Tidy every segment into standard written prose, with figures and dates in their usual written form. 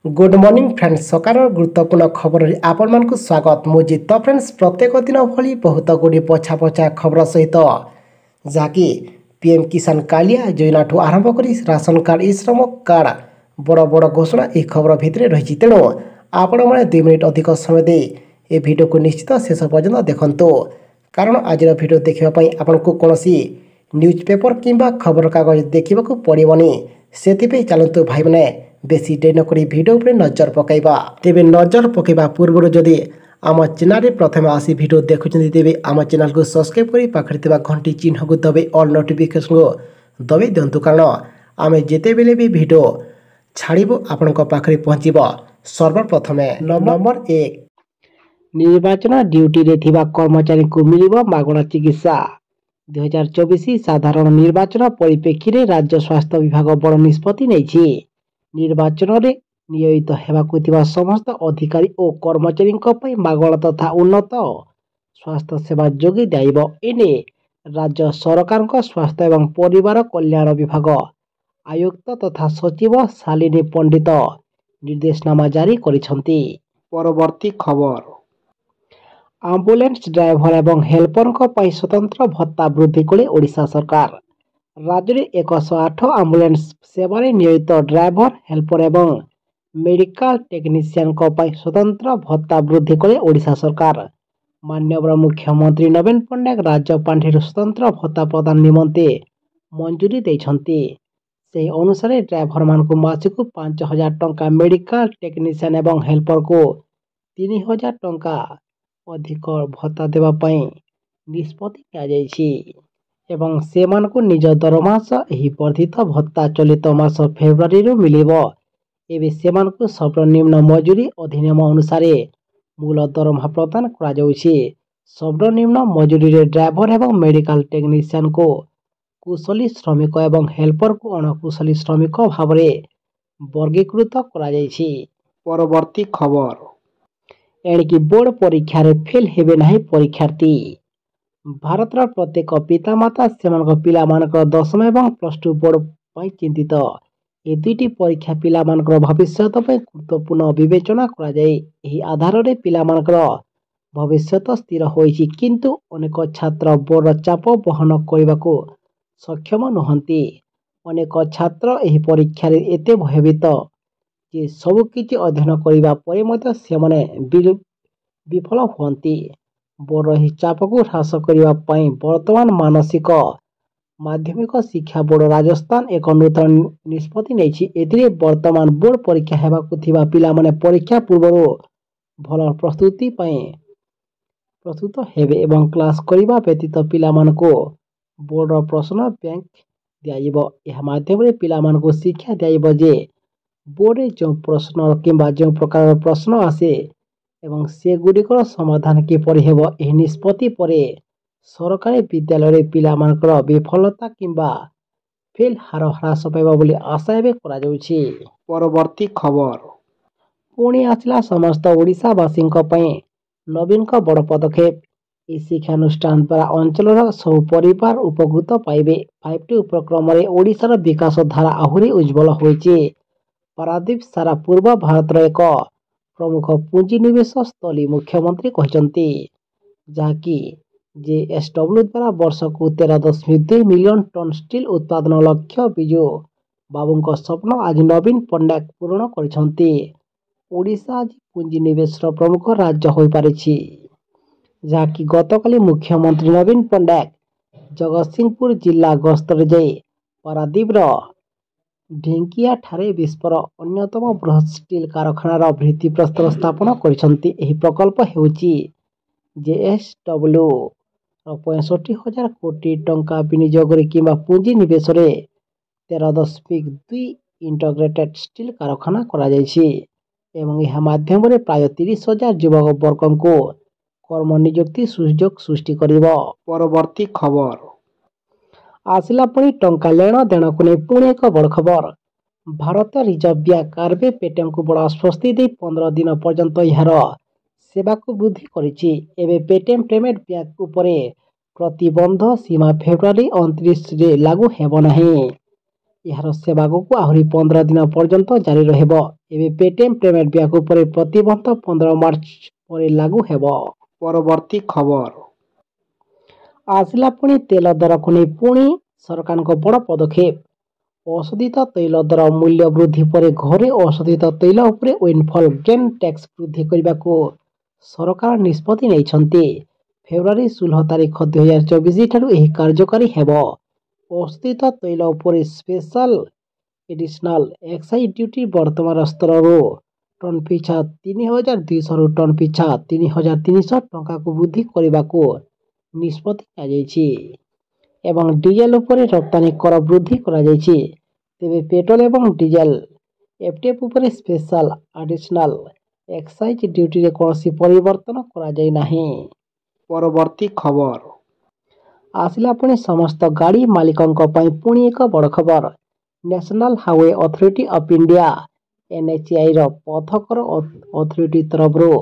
Good morning friends सकार गुरुत्वपूर्ण खबर आपण स्वागत मुझे तो फ्रेंड्स प्रत्येक दिन भली बहुत गुड़ी पछा पछा खबर सहित जहाँकि पीएम किसान कालिया योजना ठू आरंभ कर राशन कार्ड ई श्रम कार्ड बड़ बड़ घोषणा यह खबर भितर रही तेणु आपण मैंने 2 मिनिट अधिक समय दे ए वीडियो को निश्चित शेष पर्यंत देखंतु कारण आज वीडियो देखापी आपन को कौन न्यूज पेपर किंबा खबर कागज देखा पड़ोनी से चलतु भाई मैंने बेसी डे नक भिडियो पर नजर पकईबा तेबे नजर पकईबा पूर्व जदि आम चैनल प्रथम आसी भिडियो देखुं तेबे आम चैनल को सब्सक्राइब कर पाखे घंटी चिन्ह को दबे ऑल नोटिफिकेशन को दबे दिंतु कारण आम जिते बेले भी भिडियो छाड़बू आपण पाखे पहुँचब सर्वप्रथमे नंबर 1 निर्वाचन ड्यूटी रे थिबा कर्मचारी को मिलिबो मागणा चिकित्सा 2024 साधारण निर्वाचन परिप्रेक्षी रे राज्य स्वास्थ्य विभाग बड़ निष्पत्ति नेछि। निर्वाचन रे नियोजित हेबाकु थिबा समस्त अधिकारी और कर्मचारी मागणा तथा उन्नत स्वास्थ्य सेवा जोगी दाइब एने राज्य सरकार स्वास्थ्य एवं परिवार कल्याण विभाग आयुक्त तथा सचिव शालिनी पंडित निर्देशनामा जारी करिसंती। परवर्ती खबर आम्बुलेंस ड्राइवर एवं हेल्पर स्वतंत्र भत्ता वृद्धि कले ओडिशा सरकार। राज्य में 108 आम्बुलेंस सेवार नियोजित ड्राइवर हेल्पर एवं मेडिकल टेक्नीशियन स्वतंत्र भत्ता वृद्धि कले ओडिशा सरकार। माननीय मुख्यमंत्री नवीन पट्टनायक राज्य पांठि स्वतंत्र भत्ता प्रदान निमंते मंजूरी देइछंती। से अनुसार ड्राइवर मान को मासिक 5,000 टंका, मेडिकल टेक्नीशियन एवं हेल्पर को 3,000 टंका अधिक भत्ता देवा पई निष्पत्ति एवं सेमान को निज दरमा सह वर्धित भत्ता चलित मास फेब्रुआरी मिलिबो। एबे सेमान को सर्वनिम्न मजूरी अधिनियम अनुसार मूल दरमा प्रदान करा जाउछि। सर्वनिम्न मजूरी रे ड्राइवर एवं मेडिकल टेक्नीशियन को कुशली श्रमिक एवं हेल्पर को अणकुशली श्रमिक भाव में वर्गीकृत करा जाइछि। परवर्ती खबर एणिकी बोर्ड परीक्षा रे फेल हेबे नाही परीक्षार्थी। भारतर प्रत्येक पितामाता सेमानक पिलामानकर 10th एवं +2 बोर्ड पई चिंतित। ए दुईटी परीक्षा पिलामानकर भविष्यत पई गुरुत्वपूर्ण विवेचना करा जाय। एही आधार रे पिलामानकर भविष्यत स्थिर होइछि, किंतु अनेक छात्र बोर्ड चाप बहन करबाको सक्षम नहंती। अनेक छात्र एही परीक्षा रे एते भयभीत जे सब किछि अध्ययन करिबा परे मध्य सेमाने विफल हुअंती। बोर्ड ही चाप को ह्रास करने पई वर्तमान मानसिक माध्यमिक शिक्षा बोर्ड राजस्थान एक नूतन निष्पत्ति नेछि। एथिरे वर्तमान बोर्ड परीक्षा हेबाकु थिबा पिलामाने परीक्षा पूर्व भल प्रस्तुति पई प्रस्तुत हेबे एवं क्लास करिबा व्यतीत पिलामानको बोर्ड प्रश्न बैंक दियाइबो। यह माध्यम रे पिलामानको शिक्षा दियाइबो जे बोर्ड जो प्रश्न किंबा जो प्रकार प्रश्न आसे एवं से गुड़िकर समाधान किपरि हेबो। एही निष्पत्ति परे सरकारी विद्यालय पिलामानकर विफलता किंबा फेल हार ह्रास पाइबा बोली आशा एबे करा जाउछि। परवर्ती खबर पुणी आसला समस्त ओडिशावासी नवीन का बड़ पदक्षेप। ई शिक्षानुष्ठान द्वारा अंचल सब परिवार उपकृत पाइबे। 5T उपक्रम ओडिशार विकास धारा आहुरी उज्ज्वल होइछि। पारादीप सारा पूर्व भारतर एक प्रमुख पुंजीनिवेश स्थली मुख्यमंत्री कहते, जहाँकि JSW द्वारा वर्ष को 13.2 मिलियन टन स्टील उत्पादन लक्ष्य विजु बाबू स्वप्न आज नवीन पट्टनायक पूरण करिसंती। ओडिशा आज पुंजीनिवेश प्रमुख राज्य हो पारिछि, जहाँकि गतकाली मुख्यमंत्री नवीन पट्टनायक जगतसिंहपुर जिला गस्तर जाई पारादीप ढेंकिया ठारे विश्वर अन्यतम बृहत स्टील कारखानार भित्तिप्रस्तर स्थापन करिसंती। एही प्रकल्प हेउछि JSW 65,000 कोटी टंका विनियोग किंबा पुंजी निवेश 13.2 इंटीग्रेटेड स्टील कारखाना करा जाइछि एवं यह माध्यम रे प्राय 30,000 युवक वर्ग को कर्म नियुक्ति सुयोग सृष्टि करिबो। परवर्ती खबर आसिला पुणी टंका लेण देण को नहीं पुणी एक बड़ खबर। Bharat reserve bank RBI Paytm को बड़ आश्वस्ति दे 15 दिन पर्यंत यार सेवा को वृद्धि करिछि। एबे पेटीएम पेमेंट बैंक उपरे प्रतिबंध सीमा फेब्रुआरी 29 रे लागू हेबो नाही। ଏହାର ସେବା ଆଗକୁ ଆହୁରି 15 ଦିନ ପର୍ଯ୍ୟନ୍ତ ଜାରି ରହିବ। ଏବେ ପେଟିଏମ୍ ପେମେଣ୍ଟ ବ୍ୟାଙ୍କ ଉପରେ ପ୍ରତିବନ୍ଧ 15 ମାର୍ଚ୍ଚ ପରେ ଲାଗୁ ହେବ। ପରବର୍ତ୍ତୀ ଖବର ଆସିଲା ପୁଣି ତେଲ ଦରକୁ ନେଇ ପୁଣି ସରକାରଙ୍କ ବଡ଼ ପଦକ୍ଷେପ। ଅଶୋଧିତ ତୈଳ ଦର ମୂଲ୍ୟ ବୃଦ୍ଧି ପରେ ଘରେ ଅଶୋଧିତ ତୈଳ ଉପରେ ୱିଣ୍ଡଫଲ୍ ଗେନ୍ ଟ୍ୟାକ୍ସ ବୃଦ୍ଧି କରିବାକୁ ସରକାର ନିଷ୍ପତ୍ତି ନେଇଛନ୍ତି। ଫେବୃଆରୀ 16 ତାରିଖ 2024 ଠାରୁ ଏହି କାର୍ଯ୍ୟକାରୀ ହେବ। ଅଶୋଧିତ ତୈଳ ଉପରେ ସ୍ପେଶାଲ ଏଡିସନାଲ ଏକ୍ସାଇଜ ଡ୍ୟୁଟି ବର୍ତ୍ତମାନ ସ୍ତରରୁ ଟନ୍ ପିଛା 3,200ରୁ ଟନ୍ ପିଛା 3,300 ଟଙ୍କାକୁ ବୃଦ୍ଧି କରିବାକୁ ନିଷ୍ପତ୍ତି ନିଆଯାଇଛି ଏବଂ ଡିଜେଲ ଉପରେ ରପ୍ତାନି କର ବୃଦ୍ଧି କରାଯାଇଛି। ତେବେ ପେଟ୍ରୋଲ ଏବଂ ଡିଜେଲ ଏଫ୍ଟିଏଫ୍ ଉପରେ ସ୍ପେଶାଲ ଆଡିସନାଲ ଏକ୍ସାଇଜ ଡ୍ୟୁଟିରେ କୌଣସି ପରିବର୍ତ୍ତନ କରାଯାଇ ନାହିଁ। ପରବର୍ତ୍ତୀ ଖବର ଆସିଲା ପୁଣି ସମସ୍ତ ଗାଡ଼ି ମାଲିକଙ୍କ ପାଇଁ ପୁଣି ଏକ ବଡ଼ ଖବର। National highway authority of India NHAIର ପଥ କର ଅଥରିଟି ତରଫରୁ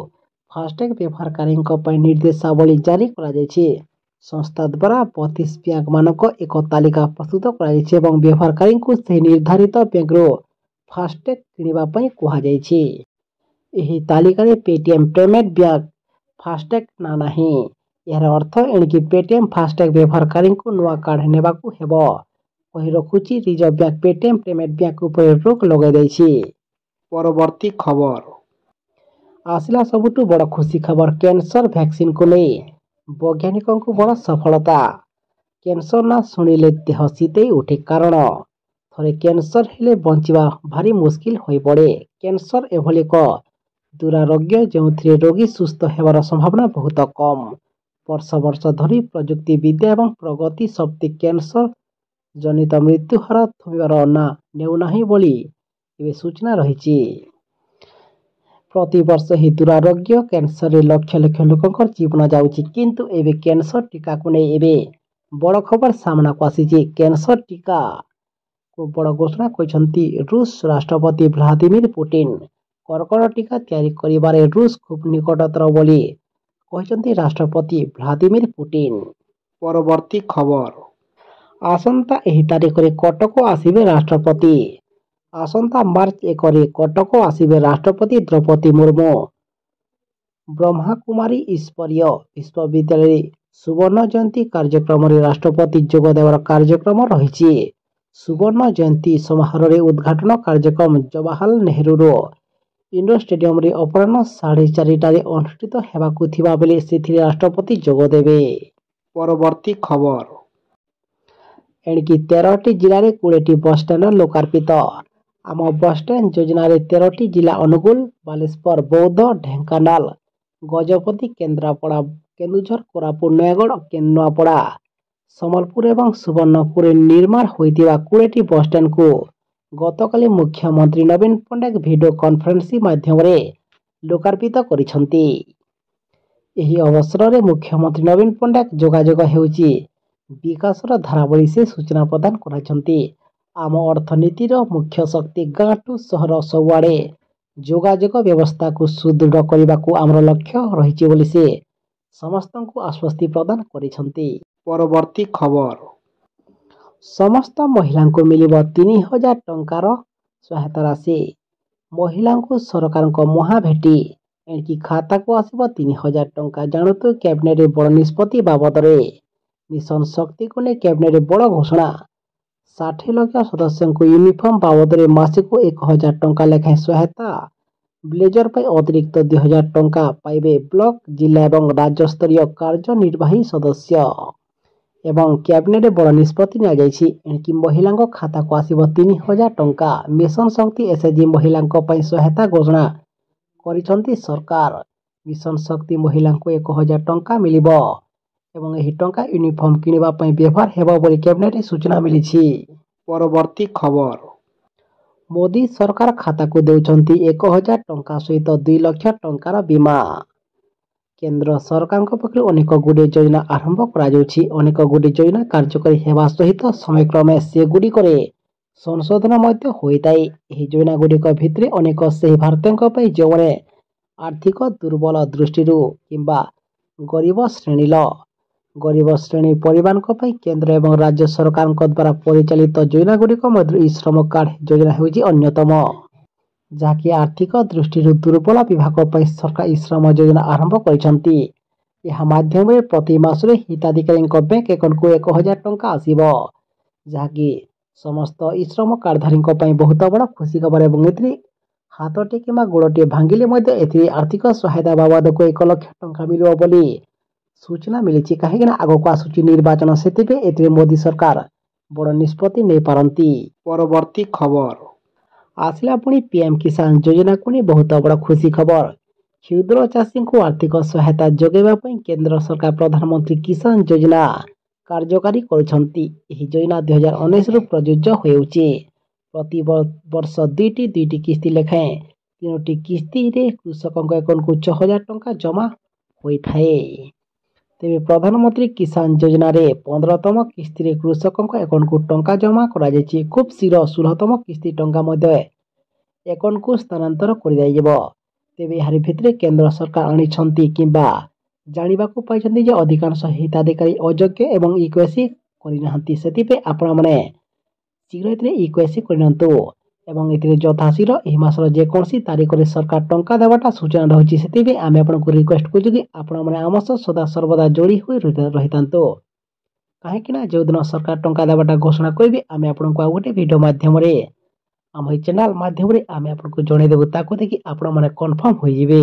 ଫାସ୍ଟ୍ୟାଗ ବ୍ୟବହାରକାରୀଙ୍କ ପାଇଁ ନିର୍ଦ୍ଦେଶାବଳୀ ଜାରି କରାଯାଇଛି। ସଂସ୍ଥା ଦ୍ୱାରା 32 ବ୍ୟାଙ୍କମାନଙ୍କ ଏକ ତାଲିକା ପ୍ରସ୍ତୁତ କରାଯାଇଛି ଏବଂ ବ୍ୟବହାରକାରୀଙ୍କୁ ସେହି ନିର୍ଦ୍ଧାରିତ ବ୍ୟାଙ୍କରୁ ଫାସ୍ଟ୍ୟାଗ କିଣିବା ପାଇଁ କୁହାଯାଇଛି। ଏହି ତାଲିକାରେ ପେଟିଏମ୍ ପେମେଣ୍ଟ ବ୍ୟାଙ୍କ ଫାସ୍ଟ୍ୟାଗ ନାଁ ନାହିଁ। ଏହାର ଅର୍ଥ ଏଣିକି ପେଟିଏମ୍ ଫାସ୍ଟ୍ୟାଗ ବ୍ୟବହାରକାରୀଙ୍କୁ ନୂଆ କାର୍ଡ ନେବାକୁ ହେବ କହି ରଖୁଛି। Reserve bank Paytm payment bank ଉପରେ ରୋକ ଲଗାଇ ଦେଇଛି। ପରବର୍ତ୍ତୀ ଖବର ଆସିଲା ସବୁଠୁ ବଡ଼ ଖୁସି ଖବର। କ୍ୟାନ୍ସର ଭ୍ୟାକ୍ସିନକୁ ନେଇ ବୈଜ୍ଞାନିକଙ୍କୁ ବଡ଼ ସଫଳତା। କ୍ୟାନ୍ସର ନାଁ ଶୁଣିଲେ ଦେହ ଶୀତେଇ ଉଠେ, କାରଣ ଥରେ କ୍ୟାନ୍ସର ହେଲେ ବଞ୍ଚିବା ଭାରି ମୁସ୍କିଲ ହୋଇପଡ଼େ। କ୍ୟାନ୍ସର ଏଭଳି ଏକ ଦୁରାରୋଗ୍ୟ ଯେଉଁଥିରେ ରୋଗୀ ସୁସ୍ଥ ହେବାର ସମ୍ଭାବନା ବହୁତ କମ୍। ବର୍ଷ ବର୍ଷ ଧରି ପ୍ରଯୁକ୍ତି ବିଦ୍ୟା ଏବଂ ପ୍ରଗତି ସତ୍ତ୍ୱେ କ୍ୟାନ୍ସର ଜନିତ ମୃତ୍ୟୁ ହାର ଥମିବାର ନାଁ ନେଉନାହିଁ ବୋଲି ଏବେ ସୂଚନା ରହିଛି। ପ୍ରତିବର୍ଷ ଏହି ଦୁରାରୋଗ୍ୟ କ୍ୟାନ୍ସରରେ ଲକ୍ଷ ଲକ୍ଷ ଲୋକଙ୍କର ଜୀବନ ଯାଉଛି। କିନ୍ତୁ ଏବେ କ୍ୟାନ୍ସର ଟିକାକୁ ନେଇ ଏବେ ବଡ଼ ଖବର ସାମ୍ନାକୁ ଆସିଛି। କ୍ୟାନ୍ସର ଟିକାକୁ ବଡ଼ ଘୋଷଣା କରିଛନ୍ତି ରୁଷ ରାଷ୍ଟ୍ରପତି ଭ୍ଲାଦିମିର ପୁଟିନ। କର୍କଟ ଟିକା ତିଆରି କରିବାରେ ରୁଷ ଖୁବ୍ ନିକଟତର ବୋଲି କହିଛନ୍ତି ରାଷ୍ଟ୍ରପତି ଭ୍ଲାଦିମିର ପୁଟିନ। ପରବର୍ତ୍ତୀ ଖବର ଆସନ୍ତା ଏହି ତାରିଖରେ କଟକ ଆସିବେ ରାଷ୍ଟ୍ରପତି। ଆସନ୍ତା ମାର୍ଚ୍ଚ 1ରେ କଟକ ଆସିବେ ରାଷ୍ଟ୍ରପତି ଦ୍ରୌପଦୀ ମୁର୍ମୁ। ବ୍ରହ୍ମାକୁମାରୀ ଈଶ୍ୱରୀୟ ବିଶ୍ୱବିଦ୍ୟାଳୟରେ ସୁବର୍ଣ୍ଣ ଜୟନ୍ତୀ କାର୍ଯ୍ୟକ୍ରମରେ ରାଷ୍ଟ୍ରପତି ଯୋଗ ଦେବାର କାର୍ଯ୍ୟକ୍ରମ ରହିଛି। ସୁବର୍ଣ୍ଣ ଜୟନ୍ତୀ ସମାରୋହରେ ଉଦ୍ଘାଟନ କାର୍ଯ୍ୟକ୍ରମ ଜବାହରଲାଲ ନେହେରୁ ଇଣ୍ଡୋର ଷ୍ଟାଡିୟମରେ ଅପରାହ୍ନ 4:30ଟାରେ ଅନୁଷ୍ଠିତ ହେବାକୁ ଥିବା ବେଳେ ସେଥିରେ ରାଷ୍ଟ୍ରପତି ଯୋଗ ଦେବେ। ପରବର୍ତ୍ତୀ ଖବର ଏଣିକି 13ଟି ଜିଲ୍ଲାରେ 20ଟି ବସ୍ଷ୍ଟାଣ୍ଡ ଲୋକାର୍ପିତ। ଆମ ବସ୍ଷ୍ଟାଣ୍ଡ ଯୋଜନାରେ 13ଟି ଜିଲ୍ଲା ଅନୁଗୁଳ, ବାଲେଶ୍ୱର, ବୌଦ୍ଧ, ଢେଙ୍କାନାଳ, ଗଜପତି, କେନ୍ଦ୍ରାପଡ଼ା, କେନ୍ଦୁଝର, କୋରାପୁଟ, ନୟାଗଡ଼, ନୂଆପଡ଼ା, ସମ୍ବଲପୁର ଏବଂ ସୁବର୍ଣ୍ଣପୁରରେ ନିର୍ମାଣ ହୋଇଥିବା 20ଟି ବସ୍ଷ୍ଟାଣ୍ଡକୁ ଗତକାଲି ମୁଖ୍ୟମନ୍ତ୍ରୀ ନବୀନ ପଟ୍ଟନାୟକ ଭିଡିଓ କନଫରେନ୍ସିଂ ମାଧ୍ୟମରେ ଲୋକାର୍ପିତ କରିଛନ୍ତି। ଏହି ଅବସରରେ ମୁଖ୍ୟମନ୍ତ୍ରୀ ନବୀନ ପଟ୍ଟନାୟକ ଯୋଗାଯୋଗ ହେଉଛି ବିକାଶର ଧାରା ବୋଲି ସେ ସୂଚନା ପ୍ରଦାନ କରିଛନ୍ତି। ଆମ ଅର୍ଥନୀତିର ମୁଖ୍ୟ ଶକ୍ତି ଗାଁଠୁ ସହର ସବୁଆଡ଼େ ଯୋଗାଯୋଗ ବ୍ୟବସ୍ଥାକୁ ସୁଦୃଢ଼ କରିବାକୁ ଆମର ଲକ୍ଷ୍ୟ ରହିଛି ବୋଲି ସେ ସମସ୍ତଙ୍କୁ ଆଶ୍ୱସ୍ତି ପ୍ରଦାନ କରିଛନ୍ତି। ପରବର୍ତ୍ତୀ ଖବର ସମସ୍ତ ମହିଳାଙ୍କୁ ମିଳିବ 3,000 ଟଙ୍କାର ସହାୟତା ରାଶି। ମହିଳାଙ୍କୁ ସରକାରଙ୍କ ମହାଭେଟି। ଏଣିକି ଖାତାକୁ ଆସିବ 3,000 ଟଙ୍କା। ଜାଣନ୍ତୁ କ୍ୟାବିନେଟରେ ବଡ଼ ନିଷ୍ପତ୍ତି ବାବଦରେ। ମିଶନ ଶକ୍ତିକୁ ନେଇ କ୍ୟାବିନେଟରେ ବଡ଼ ଘୋଷଣା। 60 ଲକ୍ଷ ସଦସ୍ୟଙ୍କୁ ୟୁନିଫର୍ମ ବାବଦରେ ମାସକୁ 1,000 ଟଙ୍କା ଲେଖାଏଁ ସହାୟତା। ବ୍ଲେଜର ପାଇଁ ଅତିରିକ୍ତ 2,000 ଟଙ୍କା ପାଇବେ ବ୍ଲକ, ଜିଲ୍ଲା ଏବଂ ରାଜ୍ୟସ୍ତରୀୟ କାର୍ଯ୍ୟନିର୍ବାହୀ ସଦସ୍ୟ। ଏବଂ କ୍ୟାବିନେଟରେ ବଡ଼ ନିଷ୍ପତ୍ତି ନିଆଯାଇଛି। ଏଣିକି ମହିଳାଙ୍କ ଖାତାକୁ ଆସିବ 3,000 ଟଙ୍କା। ମିଶନ ଶକ୍ତି SHG ମହିଳାଙ୍କ ପାଇଁ ସହାୟତା ଘୋଷଣା କରିଛନ୍ତି ସରକାର। ମିଶନ ଶକ୍ତି ମହିଳାଙ୍କୁ 1,000 ଟଙ୍କା ମିଳିବ ଏବଂ ଏହି ଟଙ୍କା ୟୁନିଫର୍ମ କିଣିବା ପାଇଁ ବ୍ୟବହାର ହେବ ବୋଲି କ୍ୟାବିନେଟରେ ସୂଚନା ମିଳିଛି। ପରବର୍ତ୍ତୀ ଖବର ମୋଦି ସରକାର ଖାତାକୁ ଦେଉଛନ୍ତି 1,000 ଟଙ୍କା ସହିତ 2 ଲକ୍ଷ ଟଙ୍କାର ବୀମା। କେନ୍ଦ୍ର ସରକାରଙ୍କ ପକ୍ଷରୁ ଅନେକ ଗୁଡ଼ିଏ ଯୋଜନା ଆରମ୍ଭ କରାଯାଉଛି। ଅନେକ ଗୁଡ଼ିଏ ଯୋଜନା କାର୍ଯ୍ୟକାରୀ ହେବା ସହିତ ସମୟକ୍ରମେ ସେଗୁଡ଼ିକରେ ସଂଶୋଧନ ମଧ୍ୟ ହୋଇଥାଏ। ଏହି ଯୋଜନାଗୁଡ଼ିକ ଭିତରେ ଅନେକ ସେହି ଭାରତୀୟଙ୍କ ପାଇଁ ଯେଉଁମାନେ ଆର୍ଥିକ ଦୁର୍ବଳ ଦୃଷ୍ଟିରୁ କିମ୍ବା ଗରିବ ଶ୍ରେଣୀର गरीब श्रेणी परिवारों केंद्र एवं राज्य सरकार द्वारा परिचालित योजना गुड़िक ई श्रम कार्ड योजना होउछि अन्यतम, जहाँकि आर्थिक दृष्टि दुर्बल विभाग पर सरकार ई श्रम योजना आरंभ करिसेंती। यह माध्यम प्रति मासरे हिताधिकारी बैंक अकाउंट को 1000 टंका आसीबो, जहाँकि समस्त ई श्रम कार्डधारी बहुत बड़ खुशी खबर। एवं हाथटे कि गोड़टे भांगिले आर्थिक सहायता बाबद को 1 लाख टंका मिलिबो बोली सूचना मिली। कहीं आगक आसुची निर्वाचन से मोदी सरकार बड़ निष्पत्ति नहीं पारती। परवर्ती खबर आसला पुणी पीएम किसान योजना को नहीं बहुत बड़ खुशी खबर। क्षुद्र चाषी को आर्थिक सहायता जोगाइबा केंद्र सरकार प्रधानमंत्री किसान योजना कार्यकारी करुछंती। एही योजना 2019 रु प्रযোज्य होउछि। प्रति वर्ष 2टी किस्ती लेखाएं 3टी किस्ती रे कृषकों अकाउंट को 6000 टंका जमा होइथाए। तेबे प्रधानमंत्री किसान योजना रे 15तम किस्ती रे कृषकों अकाउंट को टंका जमा करा जायछि। खूब शीघ्र 16तम किस्ती टंका मध्य अकाउंट को स्थानांतर कर दिया। तेबे यार भितरे केंद्र सरकार आनिछंती किंबा जानिबाकू पाइछंती जे अधिकांश हिताधिकारी अयोग्य एवं इक्वेसी करिनाहंती। सेतिपे आपण माने शीघ्र एतरे इक्वेसी करिनंतु एवं एतरे यथाशीघ्र एही मासर जेकोसी तारीख रे सरकार टंका देवाटा सूचना रहुछि। सेतिपे आमे आपनकू रिक्वेस्ट करू जे आपण माने आम सदा सर्वदा जोड़ी होई रहितांतो, काहे कि ना जो दिन सरकार टंका देवाटा घोषणा करिबे आमे आपनकू आ गोटे वीडियो माध्यम रे आम चैनल माध्यम रे आमे आपनकू जणाइ देबु। ताको देखि आपण माने कन्फर्म होई जिवे।